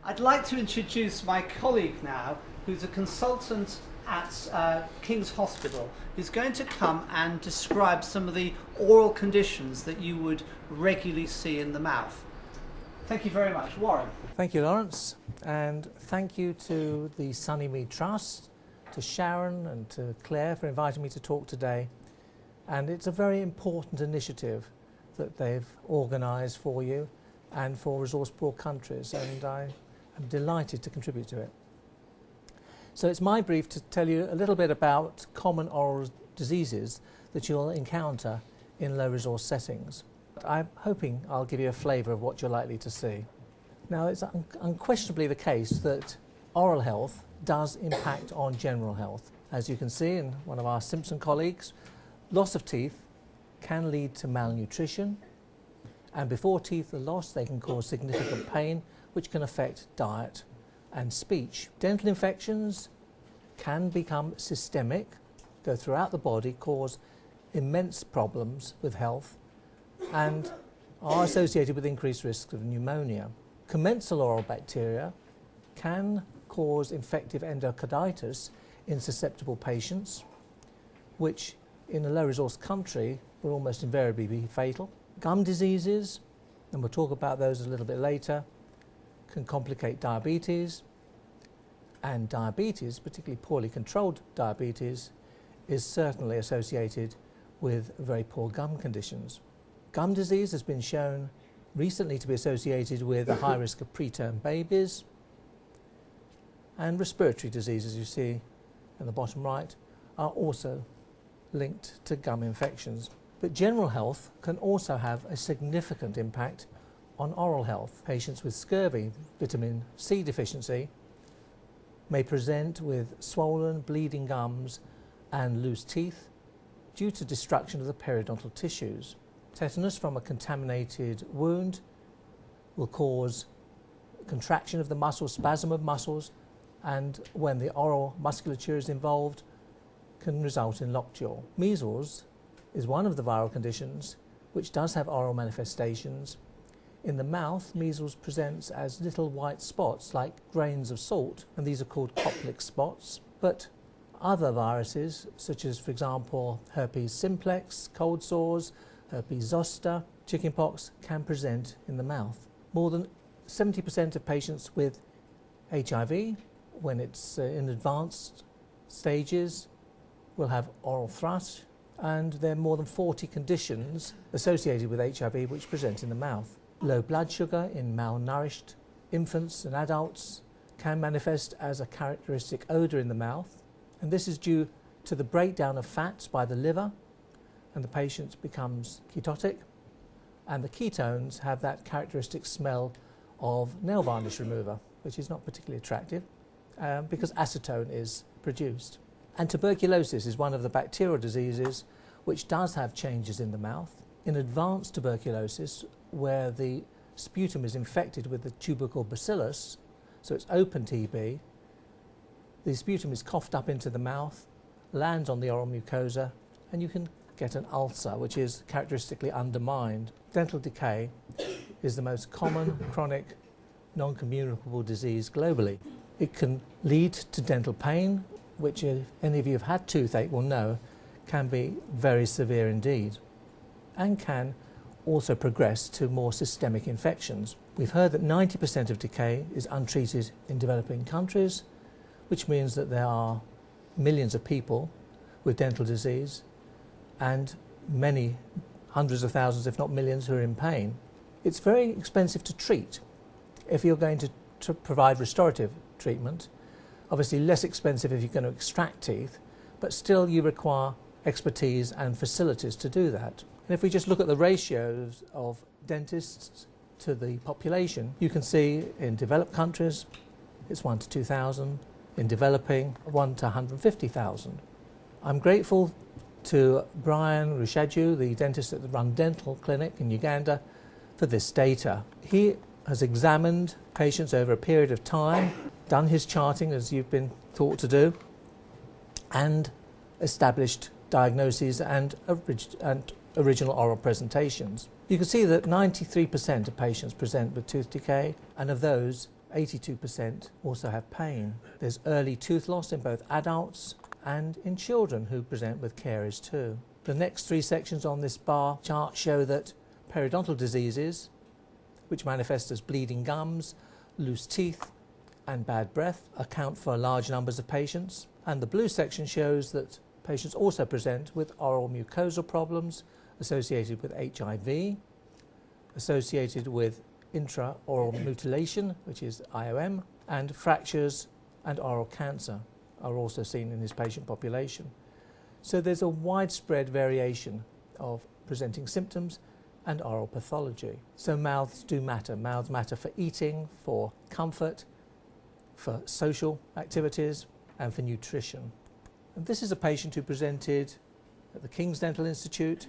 I'd like to introduce my colleague now, who's a consultant at King's Hospital, who's going to come and describe some of the oral conditions that you would regularly see in the mouth. Thank you very much. Warren. Thank you, Lawrence, and thank you to the Sunnymead Trust, to Sharon and to Claire for inviting me to talk today. And it's a very important initiative that they've organised for you and for resource-poor countries, and I am delighted to contribute to it. So it's my brief to tell you a little bit about common oral diseases that you'll encounter in low-resource settings. I'm hoping I'll give you a flavour of what you're likely to see. Now, it's unquestionably the case that oral health does impact on general health. As you can see in one of our Simpson colleagues, loss of teeth can lead to malnutrition, and before teeth are lost they can cause significant pain which can affect diet and speech. Dental infections can become systemic, go throughout the body, cause immense problems with health, and are associated with increased risks of pneumonia. Commensal oral bacteria can cause infective endocarditis in susceptible patients, which in a low-resource country will almost invariably be fatal. Gum diseases, and we'll talk about those a little bit later, can complicate diabetes, and diabetes, particularly poorly controlled diabetes, is certainly associated with very poor gum conditions. Gum disease has been shown recently to be associated with a high risk of preterm babies, and respiratory diseases, you see in the bottom right, are also linked to gum infections. But general health can also have a significant impact on oral health. Patients with scurvy, vitamin C deficiency, may present with swollen, bleeding gums and loose teeth due to destruction of the periodontal tissues. Tetanus from a contaminated wound will cause contraction of the muscles, spasm of muscles, and when the oral musculature is involved, can result in lockjaw. Measles is one of the viral conditions which does have oral manifestations. In the mouth, measles presents as little white spots like grains of salt, and these are called Koplik spots. But other viruses, such as, for example, herpes simplex, cold sores, herpes zoster, chickenpox, can present in the mouth. More than 70% of patients with HIV, when it's in advanced stages, will have oral thrush, and there are more than 40 conditions associated with HIV which present in the mouth. Low blood sugar in malnourished infants and adults can manifest as a characteristic odour in the mouth, and this is due to the breakdown of fats by the liver, and the patient becomes ketotic, and the ketones have that characteristic smell of nail varnish remover, which is not particularly attractive because acetone is produced. And tuberculosis is one of the bacterial diseases which does have changes in the mouth. In advanced tuberculosis, where the sputum is infected with the tubercle bacillus, so it's open TB, the sputum is coughed up into the mouth, lands on the oral mucosa, and you can get an ulcer, which is characteristically undermined. Dental decay is the most common chronic non-communicable disease globally. It can lead to dental pain, which if any of you have had toothache will know can be very severe indeed, and can also progress to more systemic infections. We've heard that 90% of decay is untreated in developing countries, which means that there are millions of people with dental disease and many hundreds of thousands, if not millions, who are in pain. It's very expensive to treat. If you're going to provide restorative treatment, obviously less expensive if you're going to extract teeth, but still you require expertise and facilities to do that. And if we just look at the ratios of dentists to the population, you can see in developed countries it's 1 to 2,000, in developing 1 to 150,000. I'm grateful to Brian Rushaju, the dentist at the Run Dental Clinic in Uganda, for this data. He has examined patients over a period of time, done his charting as you've been taught to do, and established diagnoses and original oral presentations. You can see that 93% of patients present with tooth decay, and of those, 82% also have pain. There's early tooth loss in both adults and in children who present with caries too. The next three sections on this bar chart show that periodontal diseases, which manifest as bleeding gums, loose teeth and bad breath, account for large numbers of patients. And the blue section shows that patients also present with oral mucosal problems associated with HIV, associated with intraoral mutilation, which is IOM, and fractures and oral cancer are also seen in this patient population. So there's a widespread variation of presenting symptoms and oral pathology. So mouths do matter. Mouths matter for eating, for comfort, for social activities, and for nutrition. And this is a patient who presented at the King's Dental Institute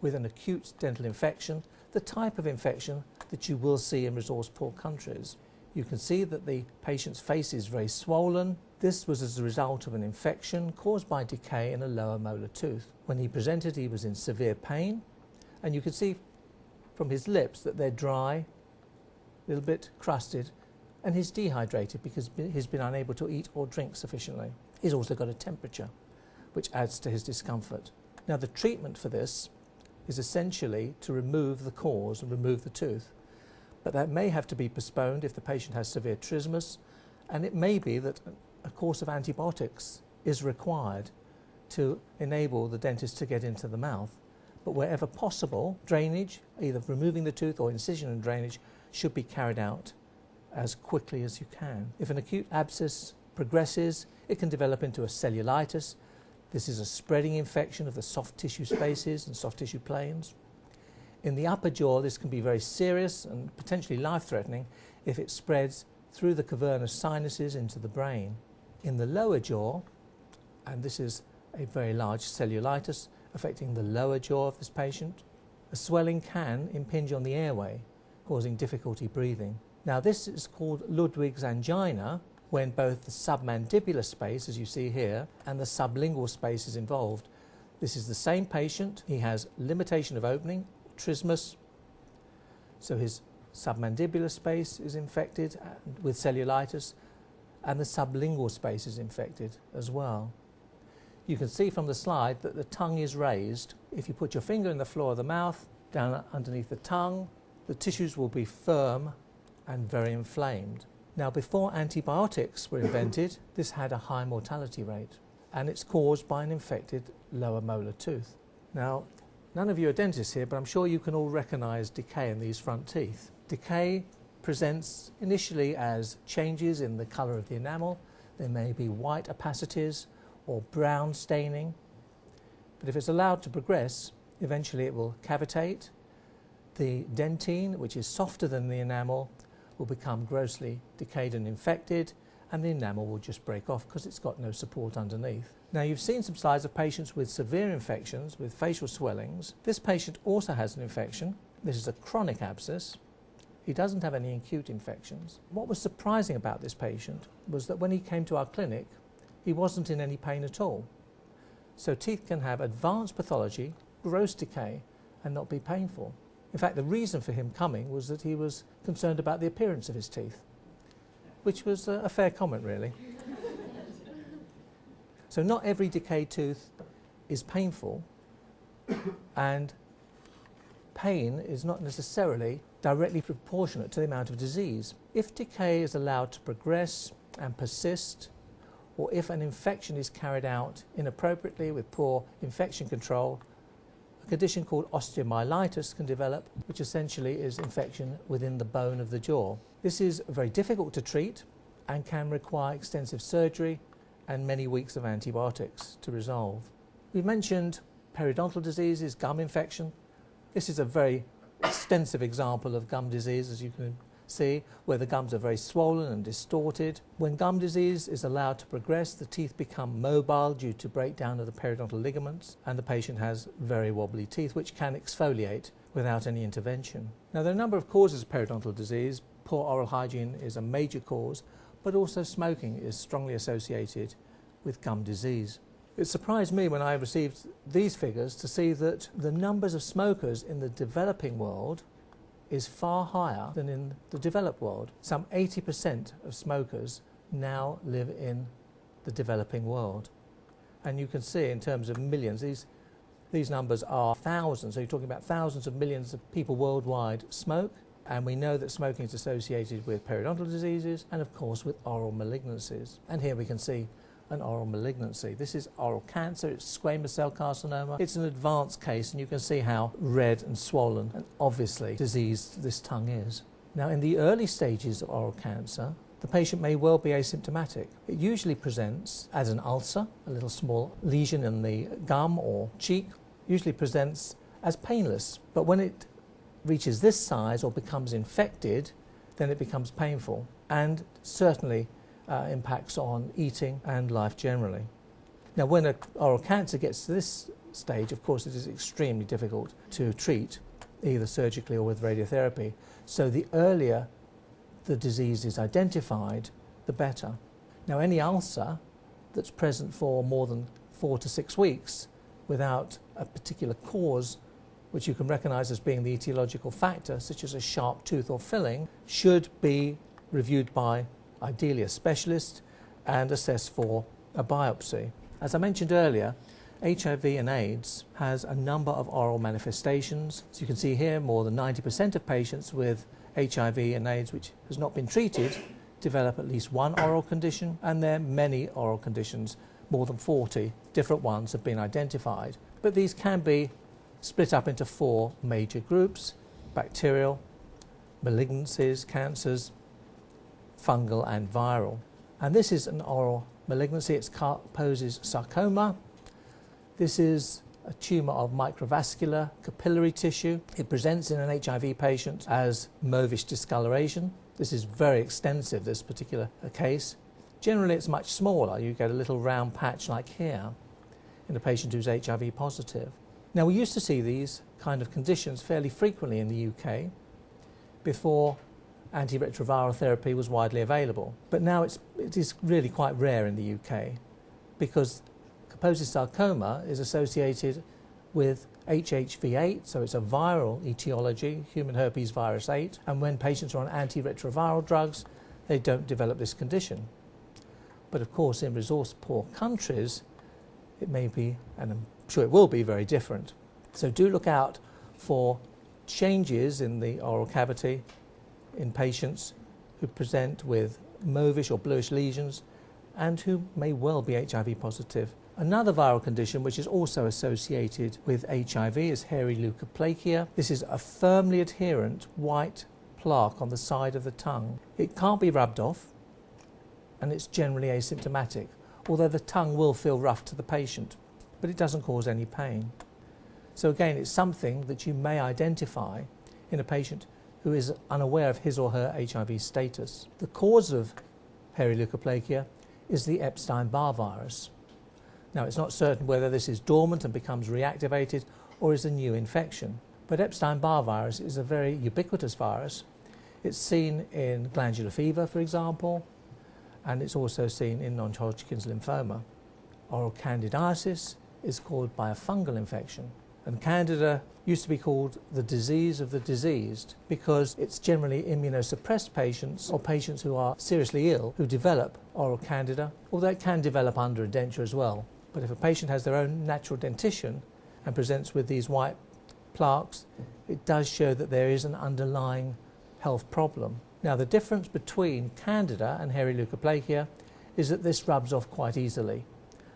with an acute dental infection, the type of infection that you will see in resource-poor countries. You can see that the patient's face is very swollen. This was as a result of an infection caused by decay in a lower molar tooth. When he presented, he was in severe pain, and you can see from his lips that they're dry, a little bit crusted, and he's dehydrated because he's been unable to eat or drink sufficiently. He's also got a temperature, which adds to his discomfort. Now, the treatment for this is essentially to remove the cause and remove the tooth. But that may have to be postponed if the patient has severe trismus, and it may be that a course of antibiotics is required to enable the dentist to get into the mouth. But wherever possible, drainage, either removing the tooth or incision and drainage, should be carried out as quickly as you can. If an acute abscess progresses, it can develop into a cellulitis. This is a spreading infection of the soft tissue spaces and soft tissue planes. In the upper jaw, this can be very serious and potentially life-threatening if it spreads through the cavernous sinuses into the brain. In the lower jaw, and this is a very large cellulitis affecting the lower jaw of this patient, a swelling can impinge on the airway, causing difficulty breathing. Now, this is called Ludwig's angina, when both the submandibular space, as you see here, and the sublingual space is involved. This is the same patient. He has limitation of opening, trismus, so his submandibular space is infected with cellulitis, and the sublingual space is infected as well. You can see from the slide that the tongue is raised. If you put your finger in the floor of the mouth, down underneath the tongue, the tissues will be firm and very inflamed. Now, before antibiotics were invented, this had a high mortality rate, and it's caused by an infected lower molar tooth. Now, none of you are dentists here, but I'm sure you can all recognise decay in these front teeth. Decay presents initially as changes in the colour of the enamel. There may be white opacities or brown staining, but if it's allowed to progress, eventually it will cavitate. The dentine, which is softer than the enamel, will become grossly decayed and infected, and the enamel will just break off because it's got no support underneath. Now, you've seen some slides of patients with severe infections, with facial swellings. This patient also has an infection. This is a chronic abscess. He doesn't have any acute infections. What was surprising about this patient was that when he came to our clinic, he wasn't in any pain at all. So teeth can have advanced pathology, gross decay, and not be painful. In fact, the reason for him coming was that he was concerned about the appearance of his teeth, which was a fair comment, really. So not every decayed tooth is painful, and pain is not necessarily directly proportionate to the amount of disease. If decay is allowed to progress and persist, or if an infection is carried out inappropriately with poor infection control, a condition called osteomyelitis can develop, which essentially is infection within the bone of the jaw. This is very difficult to treat and can require extensive surgery and many weeks of antibiotics to resolve. We mentioned periodontal diseases, gum infection. This is a very extensive example of gum disease, as you can see, where the gums are very swollen and distorted. When gum disease is allowed to progress, the teeth become mobile due to breakdown of the periodontal ligaments, and the patient has very wobbly teeth, which can exfoliate without any intervention. Now, there are a number of causes of periodontal disease. Poor oral hygiene is a major cause, but also smoking is strongly associated with gum disease. It surprised me when I received these figures to see that the numbers of smokers in the developing world is far higher than in the developed world. Some 80% of smokers now live in the developing world. And you can see in terms of millions, these numbers are thousands, so you're talking about thousands of millions of people worldwide smoke, and we know that smoking is associated with periodontal diseases and of course with oral malignancies. And here we can see an oral malignancy. This is oral cancer, it's squamous cell carcinoma. It's an advanced case and you can see how red and swollen and obviously diseased this tongue is. Now in the early stages of oral cancer, the patient may well be asymptomatic. It usually presents as an ulcer, a little small lesion in the gum or cheek, usually presents as painless. But when it reaches this size or becomes infected, then it becomes painful and certainly impacts on eating and life generally. Now when an oral cancer gets to this stage, of course it is extremely difficult to treat, either surgically or with radiotherapy. So the earlier the disease is identified, the better. Now any ulcer that's present for more than 4 to 6 weeks without a particular cause which you can recognise as being the etiological factor, such as a sharp tooth or filling, should be reviewed by ideally a specialist and assessed for a biopsy. As I mentioned earlier, HIV and AIDS has a number of oral manifestations. So you can see here more than 90% of patients with HIV and AIDS which has not been treated develop at least one oral condition, and there are many oral conditions, more than 40 different ones have been identified. But these can be split up into 4 major groups: bacterial, malignancies, cancers, fungal and viral. And this is an oral malignancy. It poses sarcoma. This is a tumour of microvascular capillary tissue. It presents in an HIV patient as mauvish discoloration. This is very extensive, this particular case. Generally it's much smaller. You get a little round patch like here in a patient who's HIV positive. Now we used to see these kind of conditions fairly frequently in the UK before antiretroviral therapy was widely available. But now it is really quite rare in the UK because Kaposi's sarcoma is associated with HHV8, so it's a viral etiology, human herpes virus 8, and when patients are on antiretroviral drugs, they don't develop this condition. But of course in resource-poor countries, it may be, and I'm sure it will be, very different. So do look out for changes in the oral cavity in patients who present with mauvish or bluish lesions and who may well be HIV positive. Another viral condition which is also associated with HIV is hairy leukoplakia. This is a firmly adherent white plaque on the side of the tongue. It can't be rubbed off and it's generally asymptomatic, although the tongue will feel rough to the patient, but it doesn't cause any pain. So again, it's something that you may identify in a patient who is unaware of his or her HIV status. The cause of hairy leukoplakia is the Epstein-Barr virus. Now it's not certain whether this is dormant and becomes reactivated or is a new infection, but Epstein-Barr virus is a very ubiquitous virus. It's seen in glandular fever, for example, and it's also seen in non-Hodgkin's lymphoma. Oral candidiasis is caused by a fungal infection, and Candida used to be called the disease of the diseased because it's generally immunosuppressed patients or patients who are seriously ill who develop oral Candida, although it can develop under a denture as well. But if a patient has their own natural dentition and presents with these white plaques, it does show that there is an underlying health problem. Now the difference between Candida and hairy leukoplakia is that this rubs off quite easily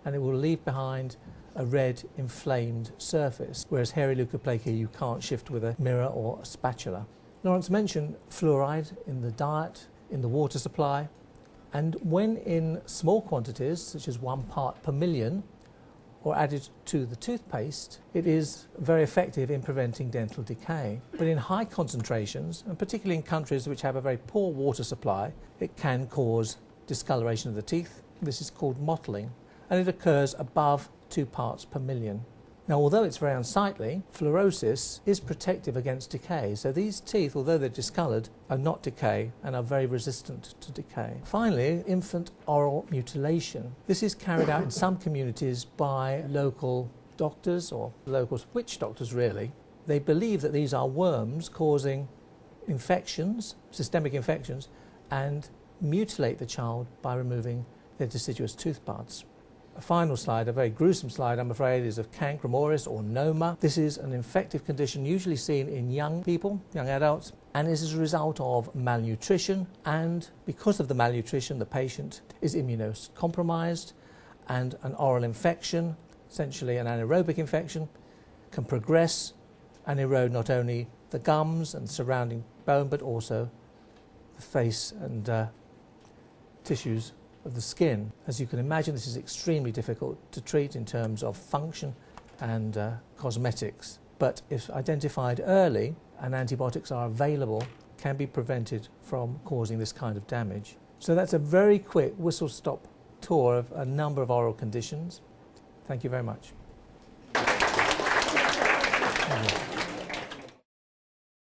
and it will leave behind a red inflamed surface, whereas hairy leukoplakia you can't shift with a mirror or a spatula. Lawrence mentioned fluoride in the diet, in the water supply, and when in small quantities, such as 1 part per million, or added to the toothpaste, it is very effective in preventing dental decay. But in high concentrations, and particularly in countries which have a very poor water supply, it can cause discoloration of the teeth. This is called mottling, and it occurs above 2 parts per million. Now, although it's very unsightly, fluorosis is protective against decay, so these teeth, although they're discoloured, are not decay and are very resistant to decay. Finally, infant oral mutilation. This is carried out in some communities by local doctors, or local witch doctors really. They believe that these are worms causing infections, systemic infections, and mutilate the child by removing their deciduous tooth buds. A final slide, a very gruesome slide, I'm afraid, is of cancrum oris or noma. This is an infective condition usually seen in young people, young adults, and is as a result of malnutrition, and because of the malnutrition the patient is immunocompromised, and an oral infection, essentially an anaerobic infection, can progress and erode not only the gums and surrounding bone but also the face and tissues of the skin. As you can imagine, this is extremely difficult to treat in terms of function and cosmetics, but if identified early and antibiotics are available, can be prevented from causing this kind of damage. So that's a very quick whistle-stop tour of a number of oral conditions. Thank you very much. Thank you.